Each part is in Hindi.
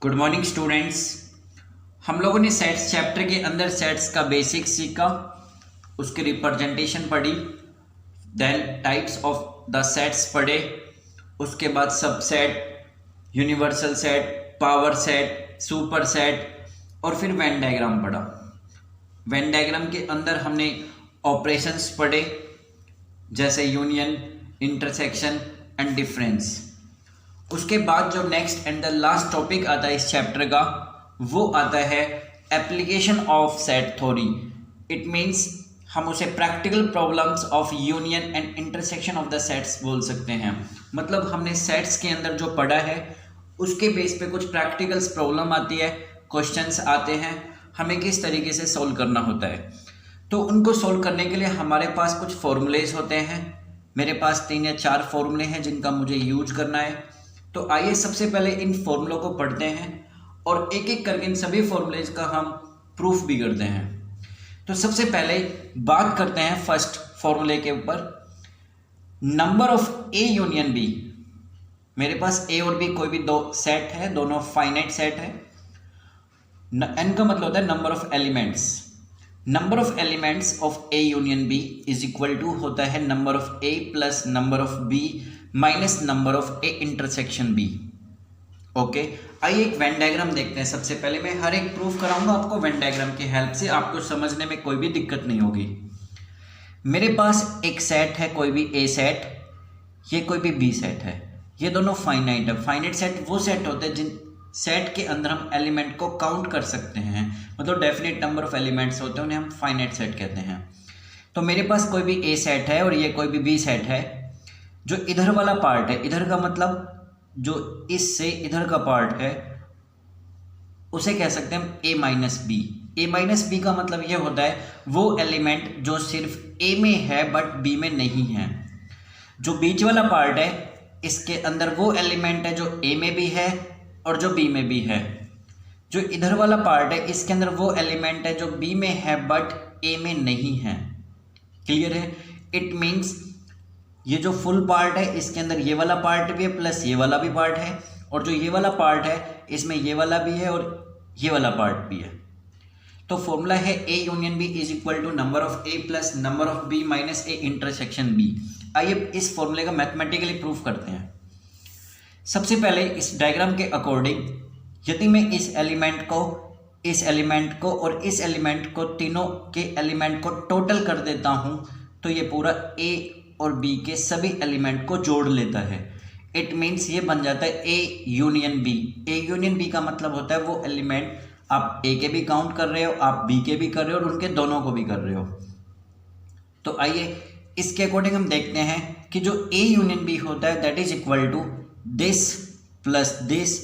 Good morning students. हम लोगों ने सेट्स चैप्टर के अंदर सेट्स का बेसिक सीखा, उसकी रिप्रेजेंटेशन पढ़ी, then types of the sets पढ़े, उसके बाद subset, universal set, power set, super set और फिर वेन डायग्राम पढ़ा। वेन डायग्राम के अंदर हमने ऑपरेशंस पढ़े जैसे यूनियन, इंटरसेक्शन एंड डिफरेंस। उसके बाद जो next and the last topic आता है इस चैप्टर का वो आता है application of set theory. It means हम उसे practical problems of union and intersection of the sets बोल सकते हैं। मतलब हमने सेट्स के अंदर जो पढ़ा है उसके बेस पे कुछ प्रैक्टिकल्स प्रॉब्लम आती है, क्वेश्चंस आते हैं, हमें किस तरीके से सॉल्व करना होता है। तो उनको सॉल्व करने के लिए हमारे पास कुछ फॉर्मूलेज होते हैं। मेरे पास 3 या 4 फॉर्मूले हैं जिनका मुझे यूज करना है। तो आइए सबसे पहले इन फॉर्मूलों को पढ़ते हैं और एक एक करके इन सभी फॉर्मूलेज का हम प्रूफ भी करते हैं। तो सबसे पहले बात करते हैं फर्स्ट फॉर्मूले के ऊपर, number of A union B. मेरे पास ए और बी कोई भी दो सेट है, दोनों फाइनाइट सेट है। एन का मतलब होता है number of elements. Number of elements of A union B is equal to होता है number of A plus number of B minus number of A intersection B. Okay, आइए एक वेन डायग्राम देखते हैं। सबसे पहले मैं हर एक प्रूफ कराऊंगा आपको वेन डायग्राम की हेल्प से, आपको समझने में कोई भी दिक्कत नहीं होगी। मेरे पास एक सेट है, कोई भी ए सेट, ये कोई भी बी सेट है, ये दोनों फाइनाइट है। फाइनाइट सेट वो सेट होते हैं जिन सेट के अंदर हम एलिमेंट को काउंट कर सकते हैं, मतलब डेफिनेट नंबर ऑफ एलिमेंट्स होते हैं, उन्हें हम फाइनाइट सेट कहते हैं। तो मेरे पास कोई भी ए सेट है और ये कोई भी बी सेट है। जो इधर वाला पार्ट है, इधर का मतलब जो इससे इधर का पार्ट है उसे कह सकते हैं हम ए माइनस बी। ए माइनस बी का मतलब ये होता है वो एलिमेंट जो सिर्फ ए में है बट बी में नहीं है। जो बीच वाला पार्ट है इसके अंदर वो एलिमेंट है जो ए में भी है और जो बी में भी है। जो इधर वाला पार्ट है इसके अंदर वो एलिमेंट है जो बी में है बट ए में नहीं है। क्लियर है? इट मीन्स ये जो फुल पार्ट है इसके अंदर ये वाला पार्ट भी है प्लस ये वाला भी पार्ट है, और जो ये वाला पार्ट है इसमें ये वाला भी है और ये वाला पार्ट भी है। तो फॉर्मूला है A union B is equal to number of A plus number of B minus A intersection B. आइए इस फॉर्मूले का मैथमेटिकली प्रूफ करते हैं। सबसे पहले इस डायग्राम के अकॉर्डिंग यदि मैं इस एलिमेंट को और इस एलिमेंट को, तीनों के एलिमेंट को टोटल कर देता हूं तो ये पूरा ए और बी के सभी एलिमेंट को जोड़ लेता है। इट मीन्स ये बन जाता है A union B. A union B का मतलब होता है वो एलिमेंट आप ए के भी काउंट कर रहे हो, आप बी के भी कर रहे हो और उनके दोनों को भी कर रहे हो। तो आइए इसके अकॉर्डिंग हम देखते हैं कि जो ए यूनियन बी होता है that is equal to this plus this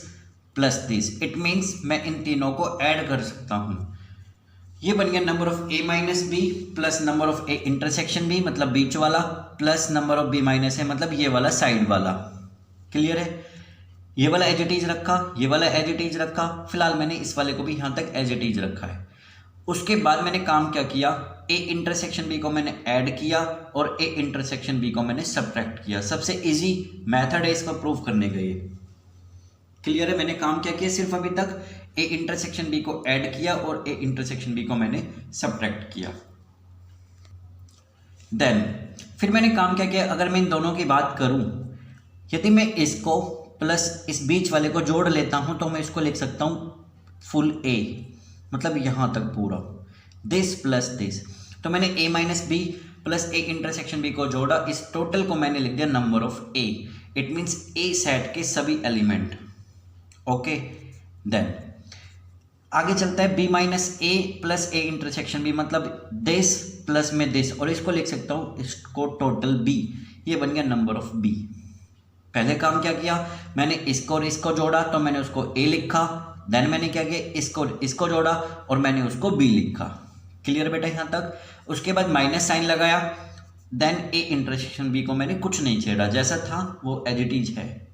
plus this. It means मैं इन तीनों को ऐड कर सकता हूँ। ये बन गया number of A minus B plus number of A intersection B, मतलब बीच वाला, plus number of B minus है मतलब ये वाला साइड वाला। क्लियर है? ये वाला एज इट इज रखा, ये वाला एज इट इज रखा, फिलहाल मैंने इस वाले को भी यहाँ तक एज इट इज रखा है। उसके बाद मैंने काम क्या किया, ए इंटरसेक्शन बी को मैंने ऐड किया और ए इंटरसेक्शन बी को मैंने सब्ट्रैक्ट किया। सबसे इजी मेथड है इसको प्रूव करने का ये। क्लियर है? मैंने काम क्या किया, सिर्फ अभी तक ए इंटरसेक्शन बी को ऐड किया और ए इंटरसेक्शन बी को मैंने सब्ट्रैक्ट किया। देन फिर मैंने काम क्या किया, अगर मैं इन दोनों की बात करूं, यदि मैं इसको प्लस इस बीच वाले को जोड़ लेता हूं तो मैं इसको लिख सकता हूं फुल ए, मतलब यहां तक पूरा, दिस प्लस दिस। तो मैंने A minus B plus A intersection B को जोड़ा, इस टोटल को मैंने लिख दिया number of A. It means A set के सभी एलिमेंट। ओके, देन आगे चलता है B minus A plus A intersection B, मतलब दिस प्लस में दिस, और इसको लिख सकता हूँ इसको टोटल बी। ये बन गया नंबर ऑफ बी। पहले काम क्या किया, मैंने इसको और इसको जोड़ा तो मैंने उसको ए लिखा। देन मैंने क्या किया, इसको जोड़ा और मैंने उसको बी लिखा। क्लियर बेटा यहाँ तक? उसके बाद माइनस साइन लगाया, देन ए इंटरसेक्शन बी को मैंने कुछ नहीं छेड़ा, जैसा था वो एज इट इज है।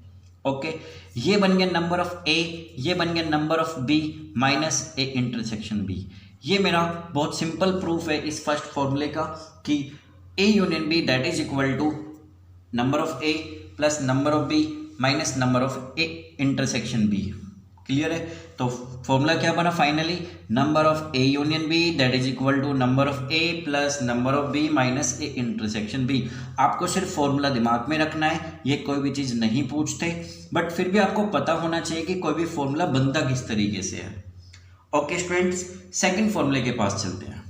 ओके, ये बन गया नंबर ऑफ ए, ये बन गया number of B minus A intersection B. ये मेरा बहुत सिंपल प्रूफ है इस फर्स्ट फॉर्मूले का कि A union B that is equal to number of A plus number of B minus number of A intersection B. Clear है। तो फॉर्मूला क्या बना finally, number of A union B that is equal to number of A plus number of B minus A intersection B. आपको सिर्फ फॉर्मूला दिमाग में रखना है, ये कोई भी चीज़ नहीं पूछते, बट फिर भी आपको पता होना चाहिए कि कोई भी फॉर्मूला बनता किस तरीके से है। ओके स्टूडेंट्स, सेकंड फॉर्मूले के पास चलते हैं।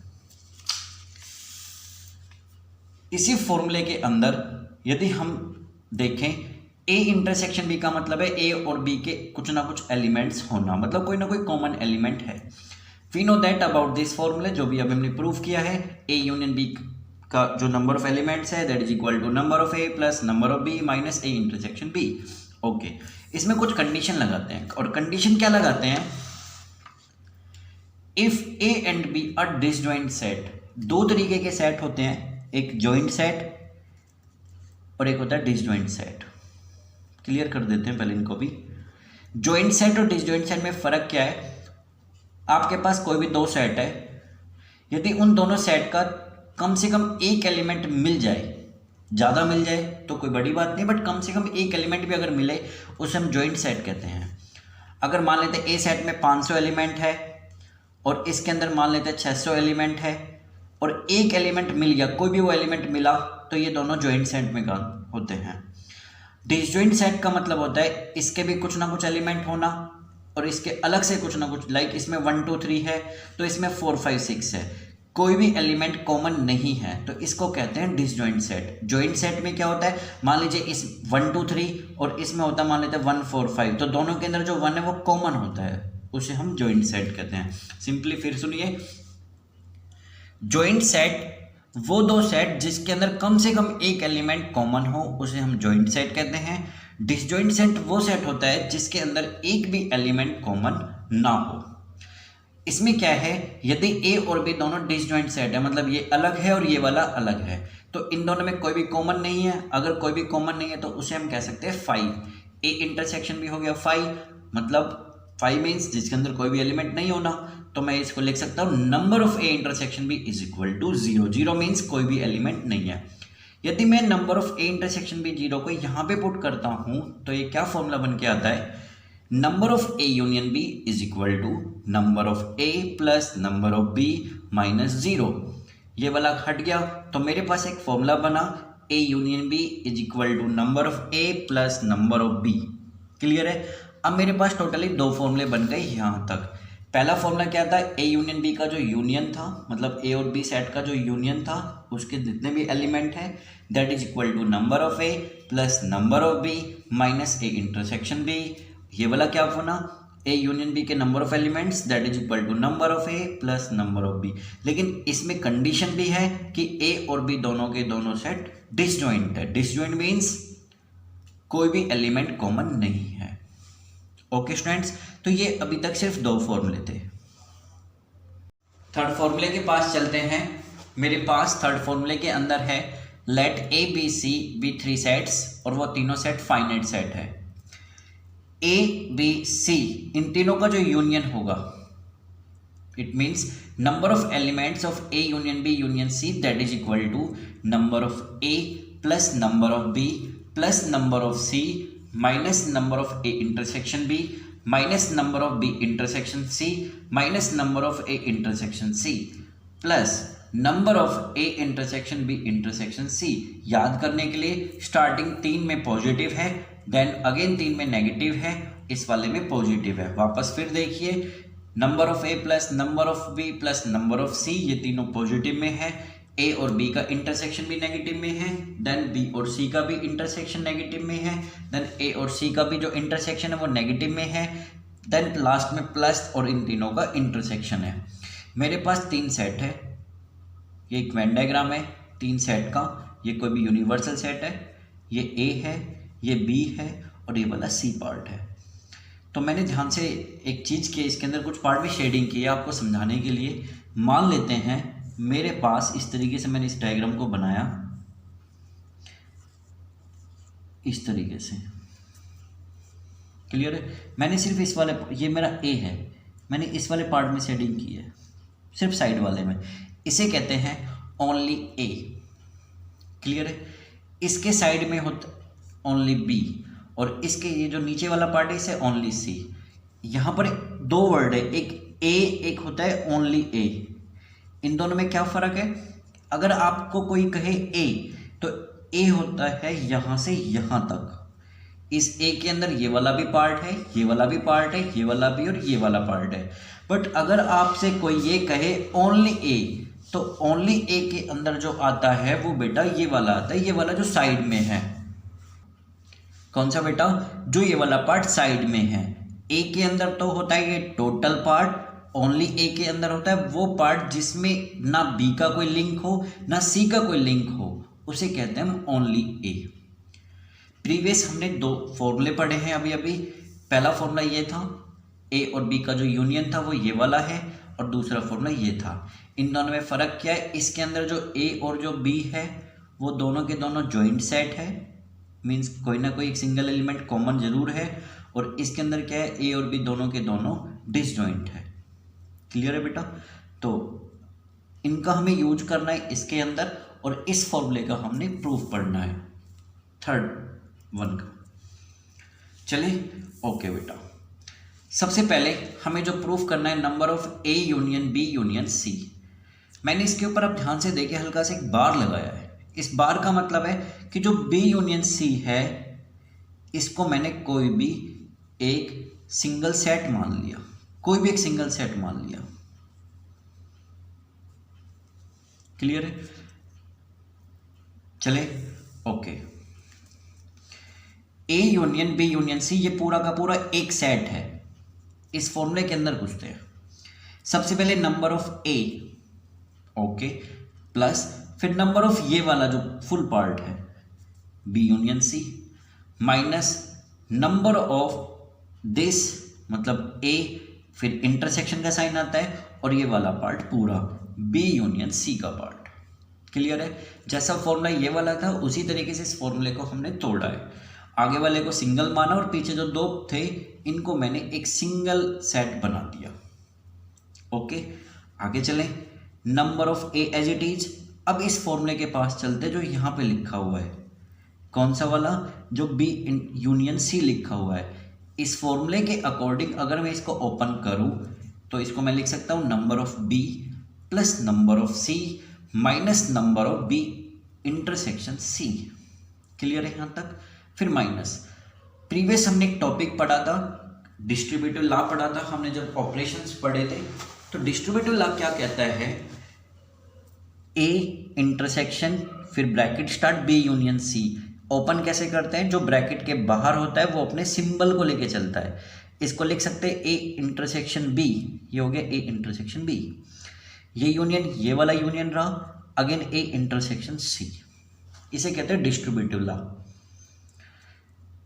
इसी फॉर्मूले के अंदर यदि हम देखें, ए इंटरसेक्शन बी का मतलब है ए और बी के कुछ ना कुछ एलिमेंट्स होना, मतलब कोई ना कोई कॉमन एलिमेंट है। We know that about this फॉर्मूले, जो भी अभी हमने प्रूव किया है, ए यूनियन बी का जो नंबर ऑफ एलिमेंट्स है that is equal to number of A plus number of B minus A intersection B. Okay, इसमें कुछ कंडीशन लगाते हैं, और कंडीशन क्या लगाते हैं, if A and B are disjoint set. दो तरीके के सेट होते हैं, एक जॉइंट सेट और एक होता है डिसजॉइंट सेट। क्लियर कर देते हैं पहले इनको भी। जॉइंट सेट और डिसजॉइंट सेट में फ़र्क क्या है, आपके पास कोई भी दो सेट है, यदि उन दोनों सेट का कम से कम एक एलिमेंट मिल जाए, ज़्यादा मिल जाए तो कोई बड़ी बात नहीं, बट कम से कम एक एलिमेंट भी अगर मिले उसे हम जॉइंट सेट कहते हैं। अगर मान लेते हैं ए सेट में 500 एलिमेंट है और इसके अंदर मान लेते हैं 600 एलिमेंट है, और एक एलिमेंट मिल गया, कोई भी वो एलिमेंट मिला, तो ये दोनों जॉइंट सेट में होते हैं। डिसजॉइंट सेट का मतलब होता है इसके भी कुछ ना कुछ एलिमेंट होना और इसके अलग से कुछ ना कुछ, लाइक इसमें 1 2 3 है तो इसमें 4 5 6 है, कोई भी एलिमेंट कॉमन नहीं है, तो इसको कहते हैं डिसजॉइंट सेट। जॉइंट सेट में क्या होता है, मान लीजिए इस 1 2 3 और इसमें होता है मान लेते हैं 1 4 5, तो दोनों के अंदर जो 1 है वो कॉमन होता है, उसे हम जॉइंट सेट कहते हैं। सिंपली फिर सुनिए, जॉइंट सेट वो दो सेट जिसके अंदर कम से कम एक एलिमेंट कॉमन हो, उसे हम जॉइंट सेट कहते हैं। डिसजॉइंट सेट वो सेट होता है जिसके अंदर एक भी एलिमेंट कॉमन ना हो। इसमें क्या है, यदि ए और बी दोनों डिसजॉइंट सेट है, मतलब ये अलग है और ये वाला अलग है, तो इन दोनों में कोई भी कॉमन नहीं है। अगर कोई भी कॉमन नहीं है तो उसे हम कह सकते हैं 5। ए इंटरसेक्शन भी हो गया 5, मतलब 5 मीन्स जिसके अंदर कोई भी एलिमेंट नहीं होना, तो मैं इसको लिख सकता हूँ number of A intersection B is equal to 0। 0 means कोई भी एलिमेंट नहीं है। यदि मैं number of A intersection B 0 को यहाँ पे पुट करता हूँ तो ये क्या फॉर्मूला बन के आता है, number of A union B is equal to number of A plus number of B minus 0। ये वाला हट गया, तो मेरे पास एक फॉर्मूला बना, A union B is equal to number of A plus number of B. Clear है। अब मेरे पास टोटली दो फॉर्मूले बन गए यहाँ तक। पहला फॉर्मूला क्या था, ए यूनियन बी का जो यूनियन था, मतलब ए और बी सेट का जो यूनियन था, उसके जितने भी एलिमेंट हैं that is equal to number of A plus number of B minus A intersection B. ये वाला क्या बना, ए यूनियन बी के number of elements that is equal to number of A plus number of B. लेकिन इसमें कंडीशन भी है कि ए और बी दोनों के दोनों सेट डिसजॉइंट है। डिसजॉइंट मीन्स कोई भी एलिमेंट कॉमन नहीं है। ओके स्टूडेंट्स, तो ये अभी तक सिर्फ दो फॉर्मूले थे। थर्ड फॉर्मूले के पास चलते हैं। मेरे पास थर्ड फॉर्मूले के अंदर है let A B C be 3 sets, और वो तीनों सेट फाइनाइट सेट है। ए बी सी इन तीनों का जो यूनियन होगा, it means number of elements of A union B union C that is equal to number of A plus number of B plus number of C minus number of A intersection B minus number of B intersection C minus number of A intersection C plus number of A intersection B intersection C. याद करने के लिए स्टार्टिंग 3 में पॉजिटिव है, देन अगेन 3 में नेगेटिव है, इस वाले में पॉजिटिव है। वापस फिर देखिए, number of A plus number of B plus number of C, ये तीनों पॉजिटिव में है। ए और बी का इंटरसेक्शन भी नेगेटिव में है, देन बी और सी का भी इंटरसेक्शन नेगेटिव में है, देन ए और सी का भी जो इंटरसेक्शन है वो नेगेटिव में है, देन लास्ट में प्लस और इन तीनों का इंटरसेक्शन है। मेरे पास 3 सेट है, ये एक वेन डायग्राम है 3 सेट का। ये कोई भी यूनिवर्सल सेट है, ये ए है, ये बी है और ये वाला सी पार्ट है। तो मैंने ध्यान से एक चीज़ की, इसके अंदर कुछ पार्ट में शेडिंग की है आपको समझाने के लिए। मान लेते हैं मेरे पास इस तरीके से मैंने इस डायग्राम को बनाया, इस तरीके से। क्लियर है। मैंने सिर्फ इस वाले, ये मेरा ए है, मैंने इस वाले पार्ट में शेडिंग की है, सिर्फ साइड वाले में। इसे कहते हैं ओनली ए। क्लियर है। इसके साइड में होता ओनली बी, और इसके ये जो नीचे वाला पार्ट है इसे ओनली सी। यहाँ पर दो वर्ड है, एक ए, एक होता है ओनली ए। इन दोनों में क्या फ़र्क है? अगर आपको कोई कहे ए, तो ए होता है यहाँ से यहाँ तक। इस ए के अंदर ये वाला भी पार्ट है, ये वाला भी पार्ट है, ये वाला भी और ये वाला पार्ट है। बट अगर आपसे कोई ये कहे ओनली ए, तो ओनली ए के अंदर जो आता है वो बेटा ये वाला आता है, ये वाला जो साइड में है। कौन सा बेटा? जो ये वाला पार्ट साइड में है। ए के अंदर तो होता है ये टोटल पार्ट, ओनली ए के अंदर होता है वो पार्ट जिसमें ना बी का कोई लिंक हो ना सी का कोई लिंक हो, उसे कहते हैं हम ओनली ए। प्रीवियस हमने दो फॉर्मूले पढ़े हैं अभी अभी। पहला फॉर्मूला ये था, ए और बी का जो यूनियन था वो ये वाला है, और दूसरा फॉर्मूला ये था। इन दोनों में फ़र्क क्या है? इसके अंदर जो ए और जो बी है वो दोनों के दोनों जॉइंट सेट है, मीन्स कोई ना कोई एक सिंगल एलिमेंट कॉमन जरूर है। और इसके अंदर क्या है? ए और बी दोनों के दोनों डिसजॉइंट है। क्लियर है बेटा? तो इनका हमें यूज करना है इसके अंदर, और इस फॉर्मूले का हमने प्रूफ पढ़ना है, थर्ड वन का। चले ओके बेटा, सबसे पहले हमें जो प्रूफ करना है number of A union B union C. मैंने इसके ऊपर आप ध्यान से देखे हल्का से एक बार लगाया है। इस बार का मतलब है कि जो बी यूनियन सी है इसको मैंने कोई भी एक सिंगल सेट मान लिया, कोई भी एक सिंगल सेट मान लिया। क्लियर है? चले okay. A union B union C ये पूरा का पूरा एक सेट है। इस फॉर्मूले के अंदर घुसते हैं। सबसे पहले number of A, okay, plus फिर नंबर ऑफ ये वाला जो फुल पार्ट है B union C, minus number of this मतलब ए, फिर इंटरसेक्शन का साइन आता है, और ये वाला पार्ट पूरा बी यूनियन सी का पार्ट। क्लियर है? जैसा फॉर्मूला ये वाला था उसी तरीके से इस फॉर्मूले को हमने तोड़ा है। आगे वाले को सिंगल माना और पीछे जो दो थे इनको मैंने एक सिंगल सेट बना दिया। ओके, आगे चलें। Number of A as it is. अब इस फॉर्मूले के पास चलते जो यहाँ पे लिखा हुआ है, कौन सा वाला? जो बी यूनियन सी लिखा हुआ है। इस फॉर्मूले के अकॉर्डिंग अगर मैं इसको ओपन करूँ तो इसको मैं लिख सकता हूँ number of B plus number of C minus number of B intersection C. Clear है यहाँ तक? फिर माइनस, प्रीवियस हमने एक टॉपिक पढ़ा था, डिस्ट्रीब्यूटिव लॉ पढ़ा था हमने जब ऑपरेशंस पढ़े थे। तो डिस्ट्रीब्यूटिव लॉ क्या कहता है? ए इंटरसेक्शन फिर bracket start B union C. Open कैसे करते हैं? जो ब्रैकेट के बाहर होता है वो अपने सिंबल को लेके चलता है। इसको लिख सकते हैं ए इंटरसेक्शन बी, ये हो गया ए इंटरसेक्शन बी। ये यूनियन ये वाला यूनियन रहा, अगेन ए इंटरसेक्शन सी। इसे कहते हैं डिस्ट्रीब्यूटिव लॉ।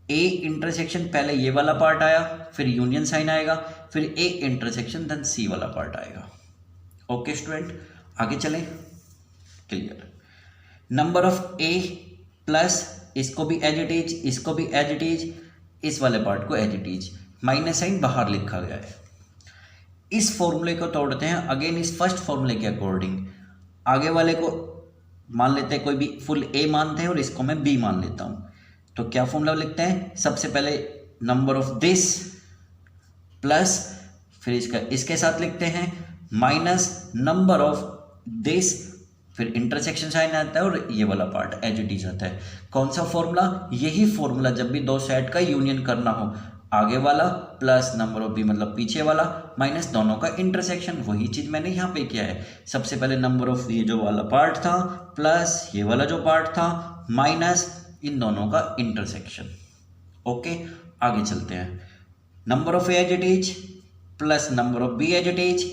ए इंटरसेक्शन पहले ये वाला पार्ट आया, फिर यूनियन साइन आएगा, फिर ए इंटरसेक्शन देन सी वाला पार्ट आएगा। ओके स्टूडेंट, आगे चलें। Clear. Number of A plus इसको भी एज इट इज, इसको भी एज इट इज, इस वाले पार्ट को as it is, minus sign बाहर लिखा गया है। इस फॉर्मूले को तोड़ते हैं अगेन इस फर्स्ट फॉर्मूले के अकॉर्डिंग। आगे वाले को मान लेते हैं कोई भी फुल ए मानते हैं और इसको मैं बी मान लेता हूं। तो क्या फॉर्मूला लिखते हैं? सबसे पहले नंबर ऑफ दिस प्लस फिर इसके साथ लिखते हैं माइनस नंबर ऑफ दिस, फिर इंटरसेक्शन साइन आता है और ये वाला पार्ट एज इट इज आता है। कौन सा फॉर्मूला? यही फॉर्मूला जब भी दो सेट का यूनियन करना हो, आगे वाला प्लस नंबर ऑफ बी मतलब पीछे वाला माइनस दोनों का इंटरसेक्शन। वही चीज़ मैंने यहाँ पे किया है। सबसे पहले नंबर ऑफ ये जो वाला पार्ट था प्लस ये वाला जो पार्ट था माइनस इन दोनों का इंटरसेक्शन। ओके, आगे चलते हैं। Number of A as it is plus number of B as it is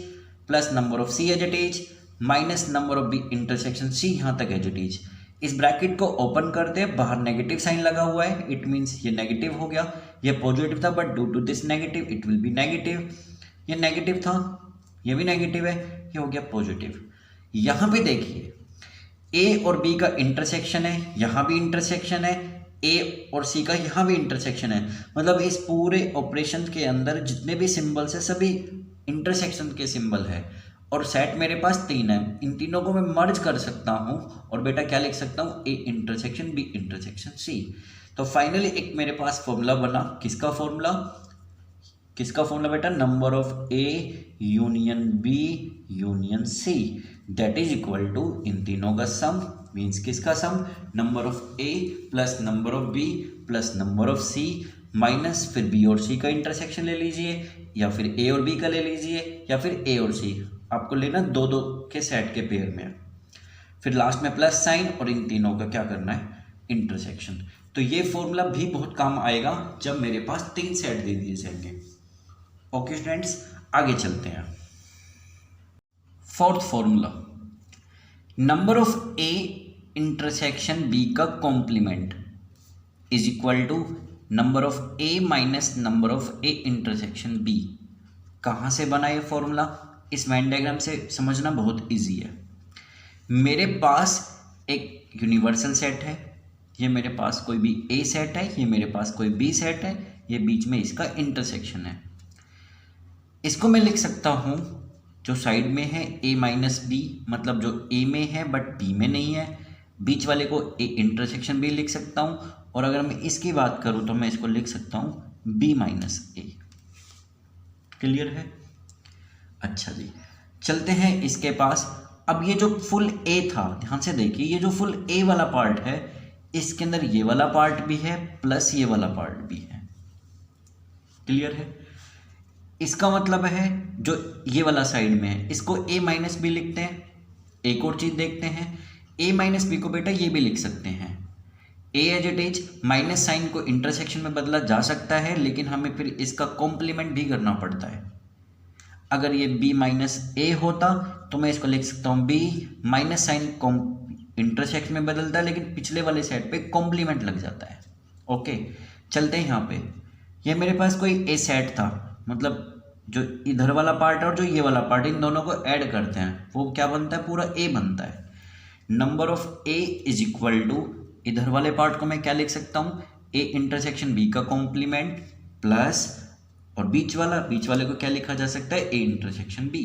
plus number of C as it is minus number of B intersection C, यहाँ तक एज इट इज। इस ब्रैकेट को ओपन करते हैं, बाहर नेगेटिव साइन लगा हुआ है, इट मीन्स ये नेगेटिव हो गया। ये पॉजिटिव था but due to this negative it will be negative. ये नेगेटिव था, ये भी नेगेटिव है, ये हो गया पॉजिटिव। यहाँ पे देखिए ए और बी का इंटरसेक्शन है, यहाँ भी इंटरसेक्शन है, ए और सी का यहाँ भी इंटरसेक्शन है। मतलब इस पूरे ऑपरेशन के अंदर जितने भी सिंबल्स है सभी इंटरसेक्शन के सिंबल है। और सेट मेरे पास तीन है, इन तीनों को मैं मर्ज कर सकता हूँ और बेटा क्या लिख सकता हूँ? A intersection B intersection C. तो फाइनली एक मेरे पास फॉर्मूला बना, किसका फॉर्मूला? किसका फॉर्मूला बेटा, number of A union B union C that is equal to इन तीनों का सम, मीन्स किसका sum, number of A plus number of B plus number of C minus फिर बी और सी का इंटरसेक्शन ले लीजिए, या फिर ए और बी का ले लीजिए, या फिर ए और सी, आपको लेना दो दो के सेट के पेयर में, फिर लास्ट में प्लस साइन और इन तीनों का क्या करना है, इंटरसेक्शन। तो ये फॉर्मूला भी बहुत काम आएगा जब मेरे पास 3 सेट दे दिए जाएंगे। ओके स्टूडेंट्स, आगे चलते हैं। Fourth formula, number of A intersection B का complement is equal to number of A minus number of A intersection B. कहाँ से बना ये फॉर्मूला, इस वेन डायग्राम से समझना बहुत इजी है। मेरे पास एक यूनिवर्सल सेट है, ये मेरे पास कोई भी ए सेट है, ये मेरे पास कोई बी सेट है, ये बीच में इसका इंटरसेक्शन है। इसको मैं लिख सकता हूँ जो साइड में है ए माइनस बी, मतलब जो ए में है बट बी में नहीं है, बीच वाले को ए इंटरसेक्शन बी लिख सकता हूँ, और अगर मैं इसकी बात करूँ तो मैं इसको लिख सकता हूँ बी माइनस ए। क्लियर है? अच्छा जी, चलते हैं इसके पास। अब ये जो फुल ए था, ध्यान से देखिए, ये जो फुल ए वाला पार्ट है, इसके अंदर ये वाला पार्ट भी है प्लस ये वाला पार्ट भी है। क्लियर है? इसका मतलब है जो ये वाला साइड में है इसको ए माइनस बी लिखते हैं। एक और चीज देखते हैं, ए माइनस बी को बेटा ये भी लिख सकते हैं, A as it is, minus sign को इंटरसेक्शन में बदला जा सकता है, लेकिन हमें फिर इसका कॉम्प्लीमेंट भी करना पड़ता है। अगर ये b माइनस ए होता तो मैं इसको लिख सकता हूँ b माइनस साइन इंटरसेक्शन में बदलता है, लेकिन पिछले वाले साइड पे कॉम्प्लीमेंट लग जाता है। ओके, चलते हैं यहाँ पे। ये मेरे पास कोई ए सेट था, मतलब जो इधर वाला पार्ट और जो ये वाला पार्ट, इन दोनों को ऐड करते हैं, वो क्या बनता है, पूरा ए बनता है। Number of A is equal to, इधर वाले पार्ट को मैं क्या लिख सकता हूँ, ए इंटरसेक्शन बी का कॉम्प्लीमेंट प्लस, और बीच वाले को क्या लिखा जा सकता है, ए इंटरसेक्शन बी।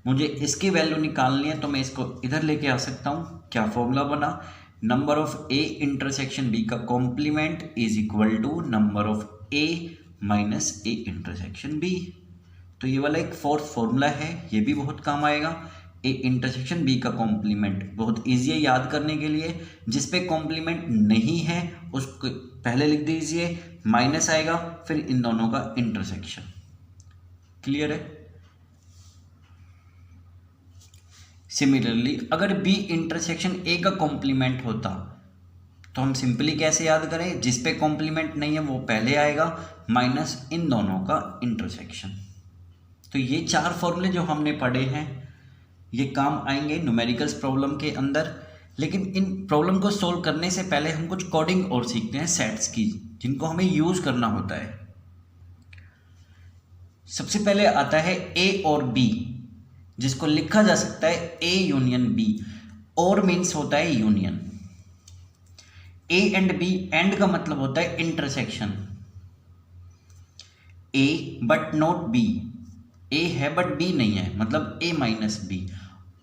मुझे इसकी वैल्यू निकालनी है तो मैं इसको इधर लेके आ सकता हूँ। क्या फॉर्मूला बना, number of A intersection B का complement is equal to number of A minus A intersection B. तो ये वाला एक फोर्थ फॉर्मूला है, ये भी बहुत काम आएगा। ए इंटरसेक्शन बी का कॉम्प्लीमेंट बहुत ईजी है याद करने के लिए, जिस पे कॉम्प्लीमेंट नहीं है उसको पहले लिख दीजिए, माइनस आएगा, फिर इन दोनों का इंटरसेक्शन। क्लियर है? सिमिलरली अगर बी इंटरसेक्शन ए का कॉम्प्लीमेंट होता तो हम सिंपली कैसे याद करें, जिस पे कॉम्प्लीमेंट नहीं है वो पहले आएगा, माइनस इन दोनों का इंटरसेक्शन। तो ये 4 फॉर्मूले जो हमने पढ़े हैं ये काम आएंगे न्यूमेरिकल्स प्रॉब्लम के अंदर। लेकिन इन प्रॉब्लम को सोल्व करने से पहले हम कुछ कोडिंग और सीखते हैं सेट्स की, जिनको हमें यूज करना होता है। सबसे पहले आता है ए और बी, जिसको लिखा जा सकता है ए यूनियन बी। और मीन्स होता है union. A and B, and का मतलब होता है intersection. A but not B, A है बट बी नहीं है, मतलब ए माइनस बी।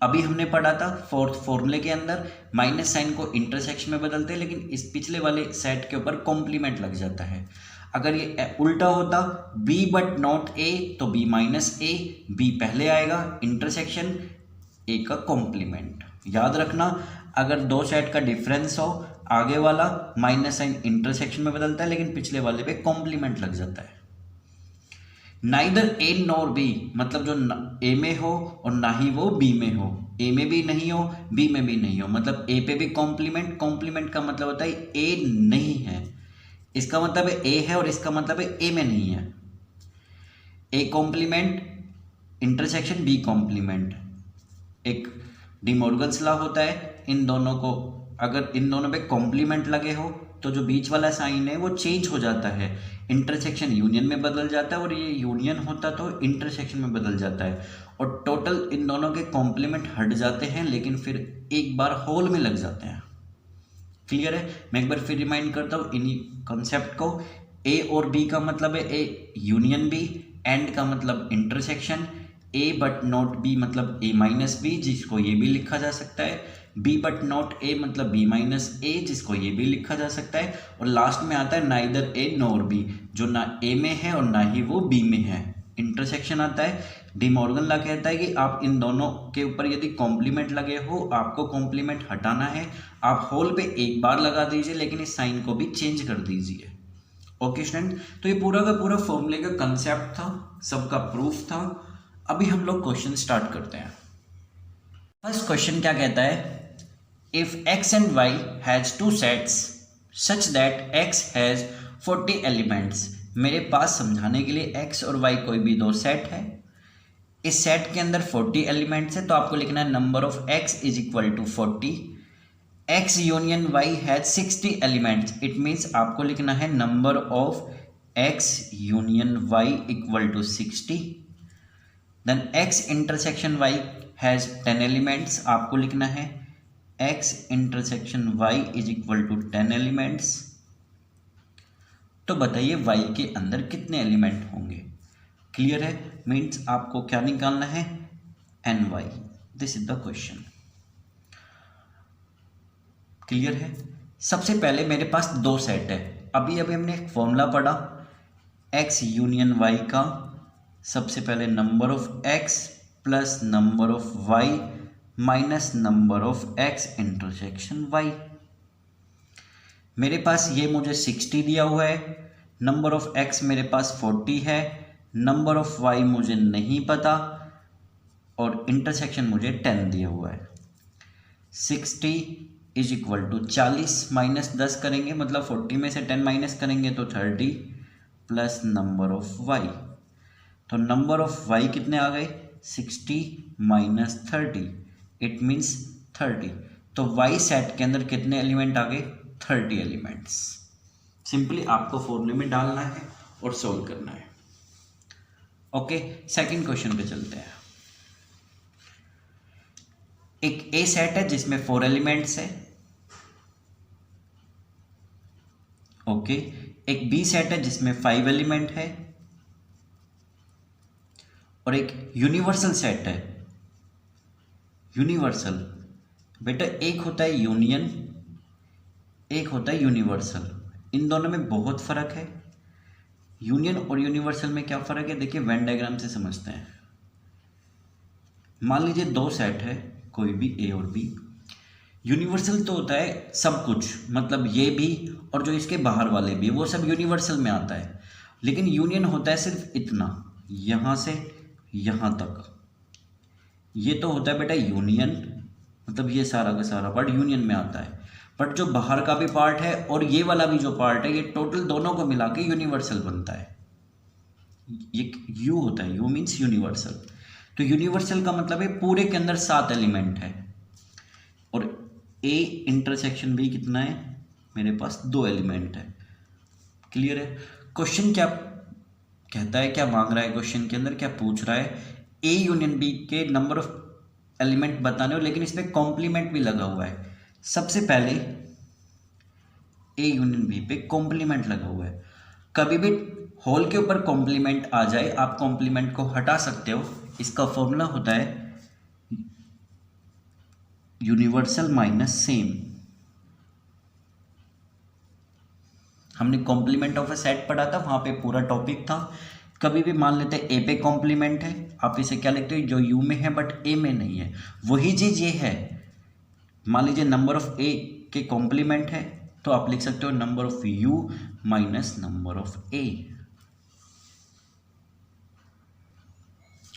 अभी हमने पढ़ा था फोर्थ फॉर्मूले के अंदर, माइनस साइन को इंटरसेक्शन में बदलते हैं, लेकिन इस पिछले वाले सेट के ऊपर कॉम्प्लीमेंट लग जाता है। अगर ये उल्टा होता b बट नॉट a, तो b माइनस ए, b पहले आएगा, इंटरसेक्शन a का कॉम्प्लीमेंट। याद रखना, अगर दो सेट का डिफरेंस हो, आगे वाला माइनस साइन इंटरसेक्शन में बदलता है, लेकिन पिछले वाले पे कॉम्प्लीमेंट लग जाता है। नाइदर ए नॉर बी, मतलब जो ए में हो और ना ही वो बी में हो, ए में भी नहीं हो बी में भी नहीं हो, मतलब ए पे भी कॉम्प्लीमेंट। कॉम्प्लीमेंट का मतलब होता है ए नहीं है, इसका मतलब है ए है और इसका मतलब है ए में नहीं है। A complement intersection B complement, एक डिमॉर्गन्स लॉ होता है। इन दोनों को अगर इन दोनों पे कॉम्प्लीमेंट लगे हो तो जो बीच वाला साइन है वो चेंज हो जाता है, इंटरसेक्शन यूनियन में बदल जाता है, और ये यूनियन होता तो इंटरसेक्शन में बदल जाता है, और टोटल इन दोनों के कॉम्प्लीमेंट हट जाते हैं, लेकिन फिर एक बार होल में लग जाते हैं। क्लियर है? मैं एक बार फिर रिमाइंड करता हूँ इन्हीं कॉन्सेप्ट को। ए और बी का मतलब है ए यूनियन बी, एंड का मतलब intersection, A but not B मतलब ए माइनस बी, जिसको ये भी लिखा जा सकता है बी बट नॉट ए मतलब बी माइनस ए, जिसको ये भी लिखा जा सकता है। और लास्ट में आता है नाइदर ए नॉर बी, जो ना ए में है और ना ही वो बी में है। इंटरसेक्शन आता है। डी मॉर्गन लॉ कहता है कि आप इन दोनों के ऊपर यदि कॉम्प्लीमेंट लगे हो, आपको कॉम्प्लीमेंट हटाना है, आप होल पे एक बार लगा दीजिए, लेकिन इस साइन को भी चेंज कर दीजिए। ओके स्टूडेंट, तो ये पूरा का पूरा फॉर्मूले का कंसेप्ट था, सबका प्रूफ था। अभी हम लोग क्वेश्चन स्टार्ट करते हैं। फर्स्ट क्वेश्चन क्या कहता है, if x and y has two sets such that x has 40 elements. मेरे पास समझाने के लिए x और y कोई भी दो सेट है, इस सेट के अंदर 40 एलिमेंट्स है, तो आपको लिखना है number of x is equal to 40। x union y has 60 elements, it means आपको लिखना है number of x union y equal to 60। Then x intersection y has 10 elements, आपको लिखना है x intersection y is equal to 10 elements. तो बताइए y के अंदर कितने एलिमेंट होंगे। क्लियर है, मीन्स आपको क्या निकालना है, ny। This is the question. Clear है। सबसे पहले मेरे पास दो सेट है, अभी हमने एक फॉर्मूला पढ़ा x यूनियन y का। सबसे पहले number of x plus number of y minus number of x intersection y। मेरे पास ये मुझे 60 दिया हुआ है, नंबर ऑफ x मेरे पास 40 है, नंबर ऑफ y मुझे नहीं पता, और इंटरसेक्शन मुझे 10 दिया हुआ है। 60 इज इक्वल टू 40 माइनस 10 करेंगे, मतलब 40 में से 10 माइनस करेंगे तो 30 प्लस नंबर ऑफ y। तो नंबर ऑफ y कितने आ गए, 60 माइनस 30, इट मीन्स 30। तो y सेट के अंदर कितने एलिमेंट आ गए, 30 एलिमेंट्स। सिंपली आपको फॉर्मूले में डालना है और सोल्व करना है। ओके, सेकंड क्वेश्चन पे चलते हैं। एक ए सेट है जिसमें 4 एलिमेंट्स है। ओके, एक बी सेट है जिसमें 5 एलिमेंट है, और एक यूनिवर्सल सेट है। यूनिवर्सल बेटा एक होता है यूनियन, एक होता है यूनिवर्सल, इन दोनों में बहुत फर्क है। यूनियन और यूनिवर्सल में क्या फर्क है, देखिए वेन डायग्राम से समझते हैं। मान लीजिए दो सेट है, कोई भी ए और बी। यूनिवर्सल तो होता है सब कुछ, मतलब ये भी और जो इसके बाहर वाले भी, वो सब यूनिवर्सल में आता है। लेकिन यूनियन होता है सिर्फ इतना, यहाँ से यहाँ तक। ये तो होता है बेटा यूनियन, मतलब ये सारा का सारा पार्ट यूनियन में आता है। बट जो बाहर का भी पार्ट है और ये वाला भी जो पार्ट है, ये टोटल दोनों को मिला के यूनिवर्सल बनता है। ये यू होता है, यू मीन्स यूनिवर्सल। तो यूनिवर्सल का मतलब है पूरे के अंदर 7 एलिमेंट है, और ए इंटरसेक्शन भी कितना है, मेरे पास 2 एलिमेंट है। क्लियर है। क्वेश्चन क्या कहता है, क्या मांग रहा है क्वेश्चन के अंदर, क्या पूछ रहा है, ए यूनियन बी के नंबर ऑफ एलिमेंट बताने हो, लेकिन इसमें कॉम्प्लीमेंट भी लगा हुआ है। सबसे पहले ए यूनियन बी पे कॉम्प्लीमेंट लगा हुआ है। कभी भी होल के ऊपर कॉम्प्लीमेंट आ जाए, आप कॉम्प्लीमेंट को हटा सकते हो। इसका फॉर्मूला होता है यूनिवर्सल माइनस सेम। हमने कॉम्प्लीमेंट ऑफ अ सेट पढ़ा था, वहां पे पूरा टॉपिक था। कभी भी मान लेते हैं ए पे कॉम्प्लीमेंट है, आप इसे क्या लिखते हो, जो यू में है बट ए में नहीं है, वही चीज ये है। मान लीजिए नंबर ऑफ ए के कॉम्प्लीमेंट है, तो आप लिख सकते हो number of U minus number of A.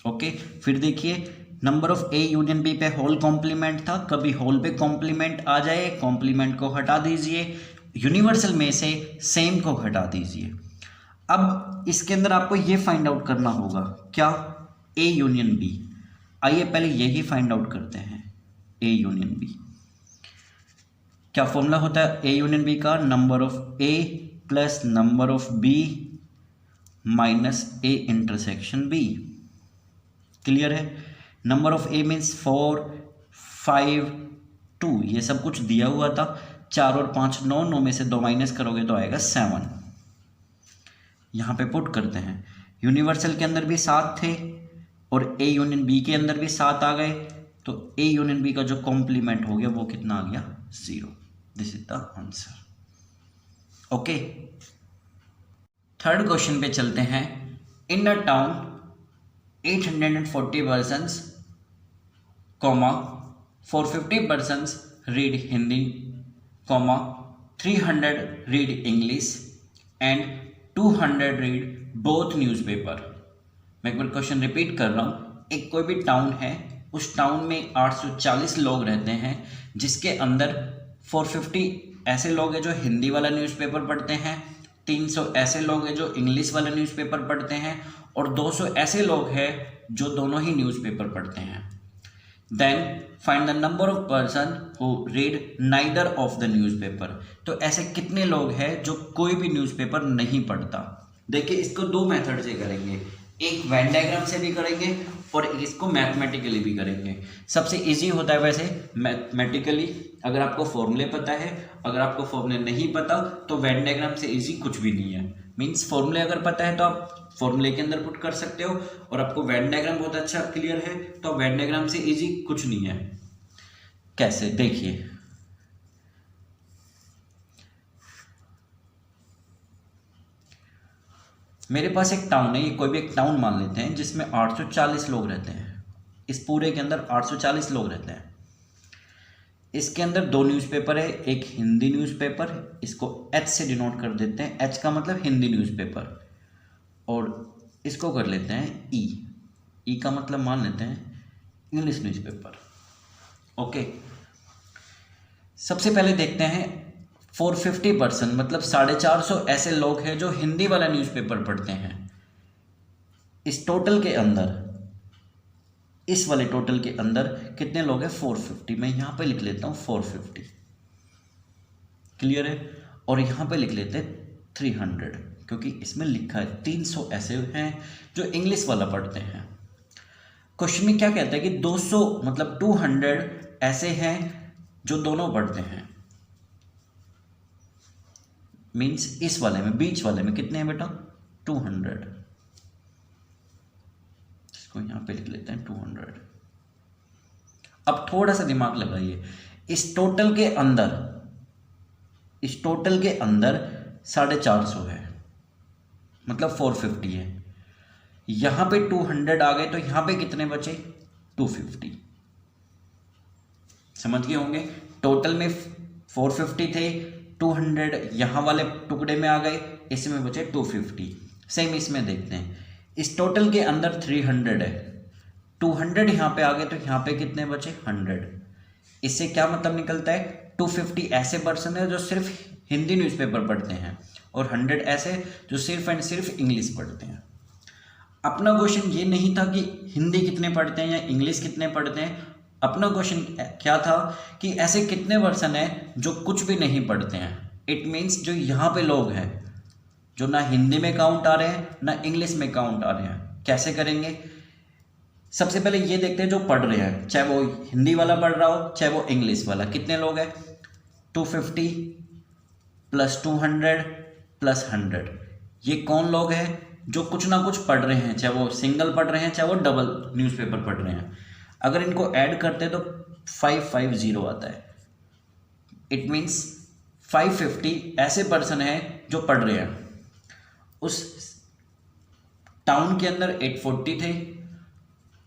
Okay, फिर देखिए number of A union B पे होल कॉम्प्लीमेंट था, कभी होल पे कॉम्प्लीमेंट आ जाए, कॉम्प्लीमेंट को हटा दीजिए, यूनिवर्सल में से सेम को हटा दीजिए। अब इसके अंदर आपको ये फाइंड आउट करना होगा, क्या, ए यूनियन बी। आइए पहले यही फाइंड आउट करते हैं, ए यूनियन बी। क्या फॉर्मूला होता है ए यूनियन बी का, number of A plus number of B minus A intersection B. Clear है। नंबर ऑफ ए मीन्स 4, 5, 2, ये सब कुछ दिया हुआ था। 4 और 5 9, 9 में से 2 माइनस करोगे तो आएगा 7। यहाँ पे पुट करते हैं। यूनिवर्सल के अंदर भी 7 थे और ए यूनियन बी के अंदर भी 7 आ गए। तो A यूनियन B का जो कॉम्प्लीमेंट हो गया वो कितना आ गया 0। This is the answer. Okay, third question पे चलते हैं। इन अ town 840 persons, 450 persons read Hindi, 300 read English and 200 read both newspaper। मैं एक बार क्वेश्चन रिपीट कर रहा हूँ। एक कोई भी टाउन है, उस टाउन में 840 लोग रहते हैं, जिसके अंदर 450 ऐसे लोग हैं जो हिंदी वाला न्यूज़पेपर पढ़ते हैं, 300 ऐसे लोग हैं जो इंग्लिश वाला न्यूज़पेपर पढ़ते हैं और 200 ऐसे लोग हैं जो दोनों ही न्यूज़पेपर पढ़ते हैं। Then find the number of person who read neither of the newspaper. तो ऐसे कितने लोग हैं जो कोई भी न्यूज़पेपर नहीं पढ़ता। देखिए, इसको दो मेथड से करेंगे, एक वेन डायग्राम से भी करेंगे और इसको मैथमेटिकली भी करेंगे। सबसे इजी होता है वैसे मैथमेटिकली, अगर आपको फॉर्मूले पता है। अगर आपको फॉर्मूले नहीं पता तो वेन डायग्राम से इजी कुछ भी नहीं है। मींस फॉर्मूले अगर पता है तो आप फॉर्मूले के अंदर पुट कर सकते हो, और आपको वेन डायग्राम बहुत अच्छा क्लियर है तो वेन डायग्राम से इजी कुछ नहीं है। कैसे, देखिए, मेरे पास एक टाउन है, ये कोई भी एक टाउन मान लेते हैं जिसमें 840 लोग रहते हैं। इस पूरे के अंदर 840 लोग रहते हैं। इसके अंदर दो न्यूज़पेपर है, एक हिंदी न्यूज़पेपर, इसको H से डिनोट कर देते हैं, H का मतलब हिंदी न्यूज़पेपर, और इसको कर लेते हैं E का मतलब मान लेते हैं इंग्लिश न्यूज़पेपर। ओके, सबसे पहले देखते हैं 450% मतलब 450 ऐसे लोग हैं जो हिंदी वाला न्यूज़पेपर पढ़ते हैं। इस टोटल के अंदर, इस वाले टोटल के अंदर कितने लोग हैं 450। मैं यहाँ पे लिख लेता हूँ 450, क्लियर है। और यहाँ पे लिख लेते हैं 300, क्योंकि इसमें लिखा है 300 ऐसे हैं जो इंग्लिश वाला पढ़ते हैं। क्वेश्चन में क्या कहता है कि 200 मतलब 200 ऐसे हैं जो दोनों पढ़ते हैं। मीन्स इस वाले में, बीच वाले में कितने हैं बेटा 200। इसको यहां पे लिख लेते हैं 200। अब थोड़ा सा दिमाग लगाइए, इस टोटल के अंदर 450 है, मतलब 450 है। यहां पे 200 आ गए तो यहां पे कितने बचे 250। समझ गए होंगे, टोटल में 450 थे, 200 यहाँ वाले टुकड़े में आ गए, इसमें बचे 250। सेम इसमें देखते हैं, इस टोटल के अंदर 300 है, 200 यहाँ पे आ गए तो यहाँ पे कितने बचे 100। इससे क्या मतलब निकलता है 250 ऐसे पर्सन है जो सिर्फ हिंदी न्यूज़पेपर पढ़ते हैं और 100 ऐसे जो सिर्फ एंड सिर्फ इंग्लिश पढ़ते हैं। अपना क्वेश्चन ये नहीं था कि हिंदी कितने पढ़ते हैं या इंग्लिश कितने पढ़ते हैं। अपना क्वेश्चन क्या था कि ऐसे कितने पर्सन हैं जो कुछ भी नहीं पढ़ते हैं। इट मीन्स जो यहाँ पे लोग हैं जो ना हिंदी में काउंट आ रहे हैं ना इंग्लिश में काउंट आ रहे हैं। कैसे करेंगे, सबसे पहले ये देखते हैं जो पढ़ रहे हैं, चाहे वो हिंदी वाला पढ़ रहा हो चाहे वो इंग्लिश वाला। कितने लोग हैं 250 प्लस 200 प्लस 100। ये कौन लोग हैं जो कुछ ना कुछ पढ़ रहे हैं, चाहे वो सिंगल पढ़ रहे हैं चाहे वो डबल न्यूज़पेपर पढ़ रहे हैं। अगर इनको ऐड करते तो 550 आता है। इट मीन्स 550 ऐसे पर्सन हैं जो पढ़ रहे हैं। उस टाउन के अंदर 840 थे,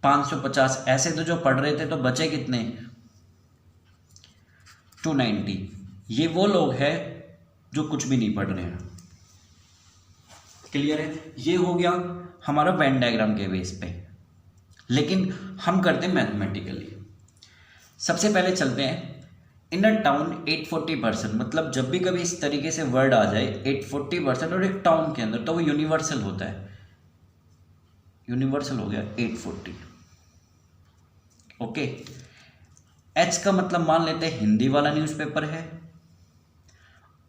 550 ऐसे तो जो पढ़ रहे थे, तो बचे कितने 290। ये वो लोग हैं जो कुछ भी नहीं पढ़ रहे हैं। क्लियर है, ये हो गया हमारा वेन डायग्राम के बेस पे। लेकिन हम करते हैं मैथमेटिकली। सबसे पहले चलते हैं इन अ टाउन 840%, मतलब जब भी कभी इस तरीके से वर्ड आ जाए 840% और एक टाउन के अंदर, तो वो यूनिवर्सल होता है। यूनिवर्सल हो गया 840। ओके, एच का मतलब मान लेते हैं हिंदी वाला न्यूज़पेपर है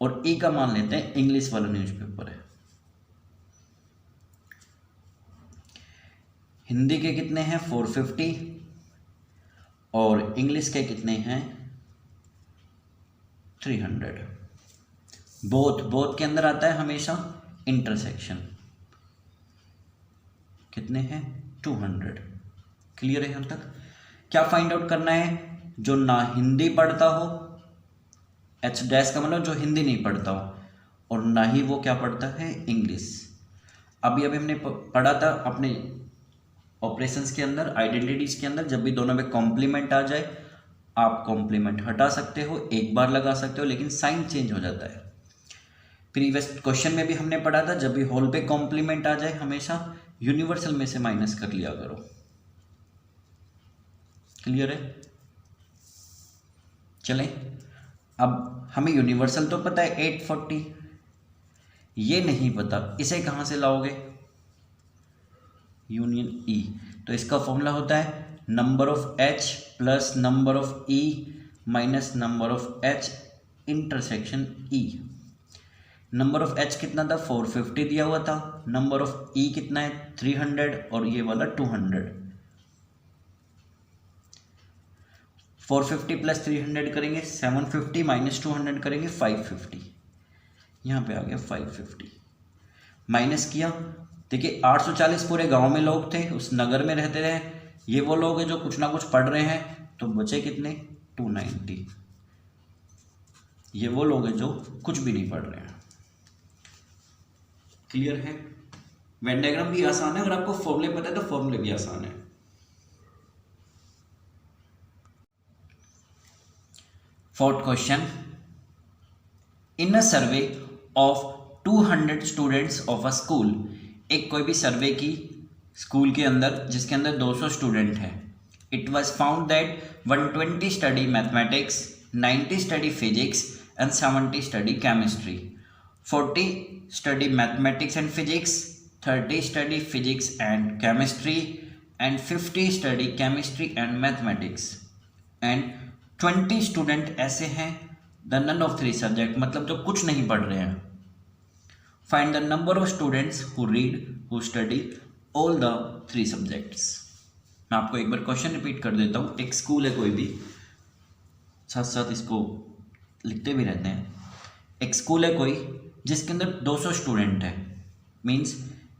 और ई का मान लेते हैं इंग्लिश वाला न्यूज़पेपर है। हिंदी के कितने हैं 450 और इंग्लिश के कितने हैं 300। बोथ के अंदर आता है हमेशा इंटरसेक्शन। कितने हैं 200। क्लियर है यहाँ तक। क्या फाइंड आउट करना है? जो ना हिंदी पढ़ता हो, एच डैश का मतलब जो हिंदी नहीं पढ़ता हो, और ना ही वो क्या पढ़ता है, इंग्लिश। अभी अभी हमने पढ़ा था अपने ऑपरेशंस के अंदर, आइडेंटिटीज के अंदर, जब भी दोनों में कॉम्प्लीमेंट आ जाए आप कॉम्प्लीमेंट हटा सकते हो, एक बार लगा सकते हो, लेकिन साइन चेंज हो जाता है। प्रीवियस क्वेश्चन में भी हमने पढ़ा था, जब भी होल पे कॉम्प्लीमेंट आ जाए हमेशा यूनिवर्सल में से माइनस कर लिया करो। क्लियर है? चलें, अब हमें यूनिवर्सल तो पता है 840, ये नहीं पता इसे कहाँ से लाओगे? यूनियन ई, तो इसका फॉर्मूला होता है number of H plus number of E minus number of H intersection E. Number of H कितना था? 450 दिया हुआ था। नंबर ऑफ ई कितना है? 300, और ये वाला 200। 450 प्लस 300 करेंगे 750, माइनस 200 करेंगे 550। यहाँ पे आ गया 550। माइनस किया, देखिए 840 पूरे गांव में लोग थे, उस नगर में रहते रहे, ये वो लोग हैं जो कुछ ना कुछ पढ़ रहे हैं, तो बचे कितने? 290। ये वो लोग हैं जो कुछ भी नहीं पढ़ रहे हैं। क्लियर है? वेन डायग्राम भी आसान है, अगर आपको फॉर्मूले पता है तो फॉर्मूले भी आसान है। Fourth question, in a survey of 200 students of a school, एक कोई भी सर्वे की स्कूल के अंदर जिसके अंदर 200 स्टूडेंट हैं, it was found that 120 study mathematics, 90 study physics and 70 study chemistry, 40 study mathematics and physics, 30 study physics and chemistry, and 50 study chemistry and mathematics, and 20 student ऐसे हैं the none of three subject, मतलब जो कुछ नहीं पढ़ रहे हैं। Find the number of students who read, who study all the three subjects। मैं आपको एक बार क्वेश्चन रिपीट कर देता हूँ। एक स्कूल है कोई भी, साथ साथ इसको लिखते भी रहते हैं। एक स्कूल है कोई जिसके अंदर 200 स्टूडेंट है, मींस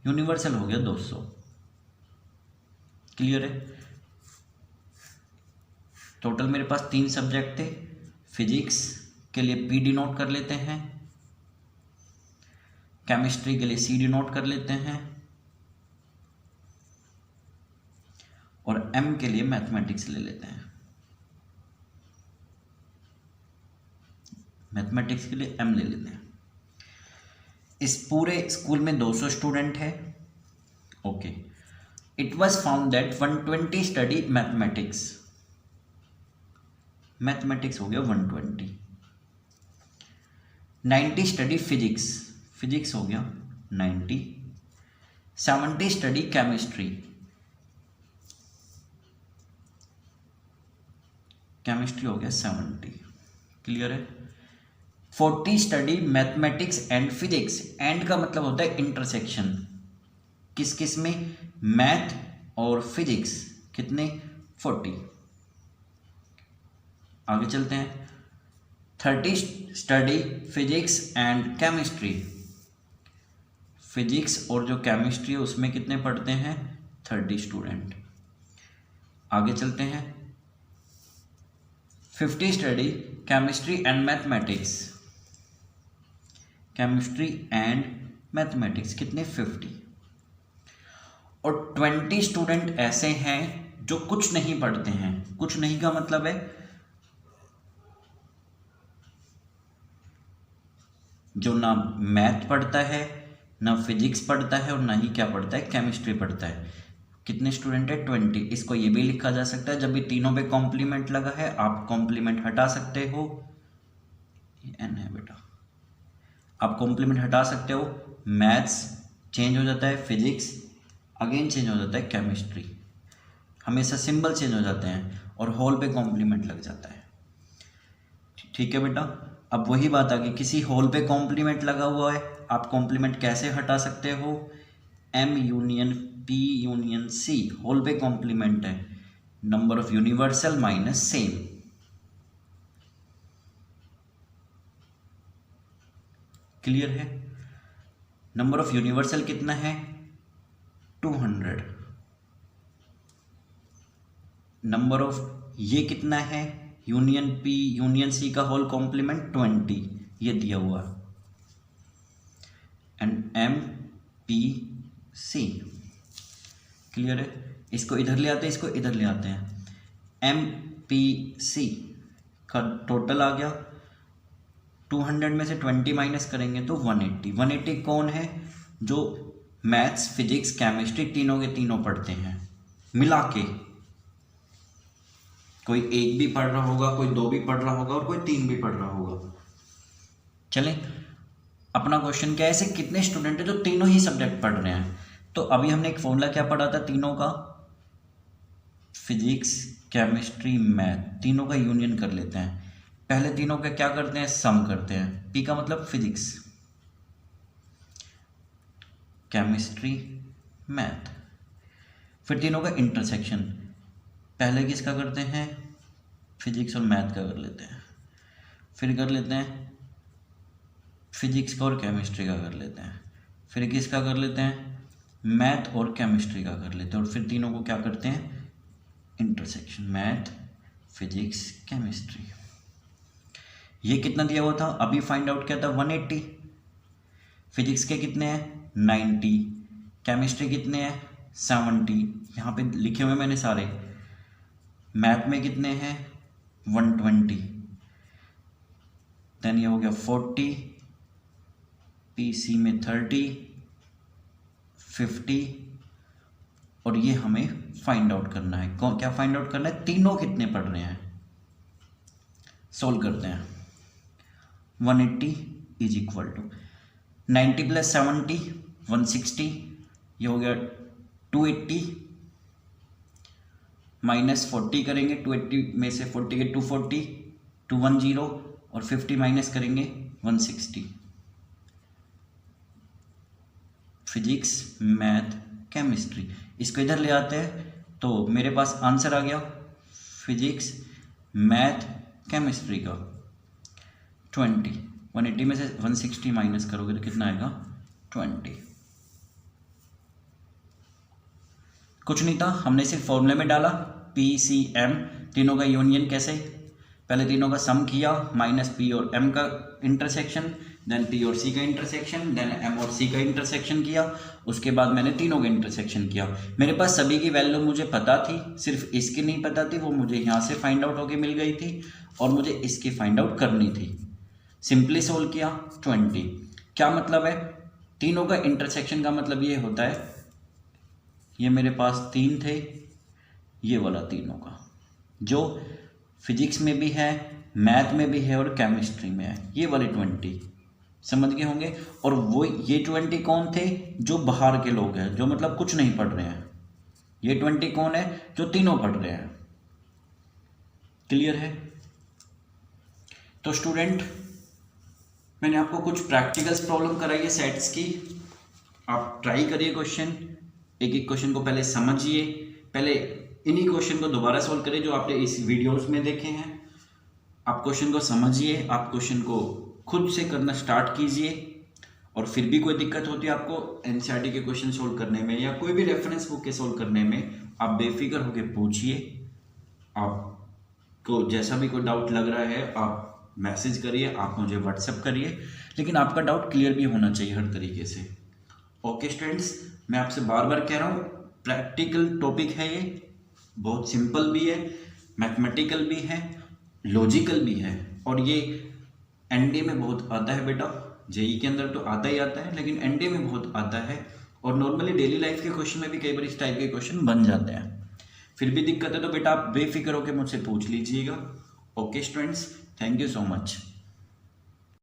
यूनिवर्सल हो गया 200। क्लियर है? टोटल मेरे पास 3 सब्जेक्ट थे। फिजिक्स के लिए पी डिनोट कर लेते हैं, केमिस्ट्री के लिए सी डिनोट कर लेते हैं, और एम के लिए मैथमेटिक्स ले लेते हैं। मैथमेटिक्स के लिए एम ले लेते हैं। इस पूरे स्कूल में 200 स्टूडेंट है। Okay, it was found that 120 study mathematics, mathematics हो गया 120, 90 स्टडी फिजिक्स, फिजिक्स हो गया 90, 70 स्टडी केमिस्ट्री, केमिस्ट्री हो गया 70। क्लियर है? 40 study mathematics and physics, and का मतलब होता है इंटरसेक्शन, किस किस में? मैथ और फिजिक्स। कितने? 40। आगे चलते हैं। 30 study physics and chemistry, physics और जो केमिस्ट्री है उसमें कितने पढ़ते हैं? 30 स्टूडेंट। आगे चलते हैं। 50 study chemistry and mathematics, chemistry and mathematics, कितने? 50। और 20 स्टूडेंट ऐसे हैं जो कुछ नहीं पढ़ते हैं। कुछ नहीं का मतलब है जो ना मैथ पढ़ता है, ना फिजिक्स पढ़ता है, और ना ही क्या पढ़ता है? केमिस्ट्री पढ़ता है। कितने स्टूडेंट है? 20। इसको ये भी लिखा जा सकता है, जब भी तीनों पे कॉम्प्लीमेंट लगा है आप कॉम्प्लीमेंट हटा सकते हो। ये एन है बेटा, आप कॉम्प्लीमेंट हटा सकते हो। मैथ्स चेंज हो जाता है, फिजिक्स अगेन चेंज हो जाता है, केमिस्ट्री हमेशा सिंबल चेंज हो जाते हैं, और होल पे कॉम्प्लीमेंट लग जाता है। ठीक है बेटा? अब वही बात आ गई, किसी होल पे कॉम्प्लीमेंट लगा हुआ है, आप कॉम्प्लीमेंट कैसे हटा सकते हो? M union P union C, whole पे कॉम्प्लीमेंट है, number of universal minus same. Clear है? नंबर ऑफ यूनिवर्सल कितना है? 200। नंबर ऑफ ये कितना है यूनियन पी यूनियन सी का होल कॉम्प्लीमेंट 20 ये दिया हुआ and M P C. Clear है? इसको इधर ले आते हैं, इसको इधर ले आते हैं। एम पी सी का टोटल आ गया 200 में से 20 माइनस करेंगे तो 180। 180 कौन है? जो मैथ्स फिजिक्स केमिस्ट्री तीनों के तीनों पढ़ते हैं मिला के। कोई एक भी पढ़ रहा होगा, कोई दो भी पढ़ रहा होगा और कोई तीन भी पढ़ रहा होगा। चलें, अपना क्वेश्चन क्या है, ऐसे कितने स्टूडेंट हैं जो तीनों ही सब्जेक्ट पढ़ रहे हैं। तो अभी हमने एक फॉर्मूला क्या पढ़ा था तीनों का, फिजिक्स केमिस्ट्री मैथ, तीनों का यूनियन कर लेते हैं। पहले तीनों का क्या करते हैं, सम करते हैं। पी का मतलब फिजिक्स, केमिस्ट्री मैथ। फिर तीनों का इंटरसेक्शन, पहले किसका करते हैं, फिजिक्स और मैथ का कर लेते हैं। फिर कर लेते हैं फिजिक्स का और केमिस्ट्री का कर लेते हैं। फिर किसका कर लेते हैं, मैथ और केमिस्ट्री का कर लेते हैं। और फिर तीनों को क्या करते हैं, इंटरसेक्शन, मैथ फिजिक्स केमिस्ट्री। ये कितना दिया हुआ था अभी फाइंड आउट किया था 180। फिजिक्स के कितने हैं 90, केमिस्ट्री कितने हैं 70, यहाँ पे लिखे हुए मैंने सारे। मैथ में कितने हैं 120, देन ये हो गया 40, पीसी में 30, 50 और ये हमें फाइंड आउट करना है। कौन क्या फाइंड आउट करना है, तीनों कितने पढ़ रहे हैं। सोल्व करते हैं। 180 इज इक्वल टू 90 प्लस 70 160, ये हो गया 280 माइनस 40 करेंगे, 280 में से 40 के 240 210 और 50 माइनस करेंगे 160। फिजिक्स मैथ केमिस्ट्री, इसको इधर ले आते हैं तो मेरे पास आंसर आ गया फिजिक्स मैथ केमिस्ट्री का 20। 180 में से 160 माइनस करोगे तो कितना आएगा 20। कुछ नहीं था, हमने सिर्फ फॉर्मूले में डाला पी सी एम, तीनों का यूनियन कैसे, पहले तीनों का सम किया, माइनस पी और एम का इंटरसेक्शन, देन पी और सी का इंटरसेक्शन, देन एम और सी का इंटरसेक्शन किया, उसके बाद मैंने तीनों का इंटरसेक्शन किया। मेरे पास सभी की वैल्यू मुझे पता थी, सिर्फ इसकी नहीं पता थी, वो मुझे यहाँ से फाइंड आउट होके मिल गई थी और मुझे इसकी फाइंड आउट करनी थी। सिंपली सोल्व किया 20। क्या मतलब है, तीनों का इंटरसेक्शन का मतलब ये होता है, ये मेरे पास 3 थे, ये वाला तीनों का जो फिजिक्स में भी है, मैथ में भी है और केमिस्ट्री में है, ये वाले 20 समझ गए होंगे। और वो ये 20 कौन थे, जो बाहर के लोग हैं, जो मतलब कुछ नहीं पढ़ रहे हैं। ये 20 कौन है, जो तीनों पढ़ रहे हैं। क्लियर है? तो स्टूडेंट, मैंने आपको कुछ प्रैक्टिकल्स प्रॉब्लम कराई है सेट्स की, आप ट्राई करिए क्वेश्चन, एक एक क्वेश्चन को पहले समझिए, पहले इन्हीं क्वेश्चन को दोबारा सॉल्व करिए जो आपने इस वीडियोस में देखे हैं। आप क्वेश्चन को समझिए, आप क्वेश्चन को खुद से करना स्टार्ट कीजिए और फिर भी कोई दिक्कत होती है आपको एनसीईआरटी के क्वेश्चन सोल्व करने में या कोई भी रेफरेंस बुक के सोल्व करने में, आप बेफिक्र होकर पूछिए। आपको जैसा भी कोई डाउट लग रहा है आप मैसेज करिए, आप मुझे व्हाट्सएप करिए, लेकिन आपका डाउट क्लियर भी होना चाहिए हर तरीके से। ओके स्टूडेंट्स, मैं आपसे बार बार कह रहा हूँ, प्रैक्टिकल टॉपिक है ये, बहुत सिंपल भी है, मैथमेटिकल भी है, लॉजिकल भी है और ये एनडीए में बहुत आता है बेटा। जेई के अंदर तो आता ही आता है, लेकिन एनडीए में बहुत आता है और नॉर्मली डेली लाइफ के क्वेश्चन में भी कई बार इस टाइप के क्वेश्चन बन जाते हैं। फिर भी दिक्कत है तो बेटा आप बेफिक्र होकर मुझसे पूछ लीजिएगा। Okay students, thank you so much.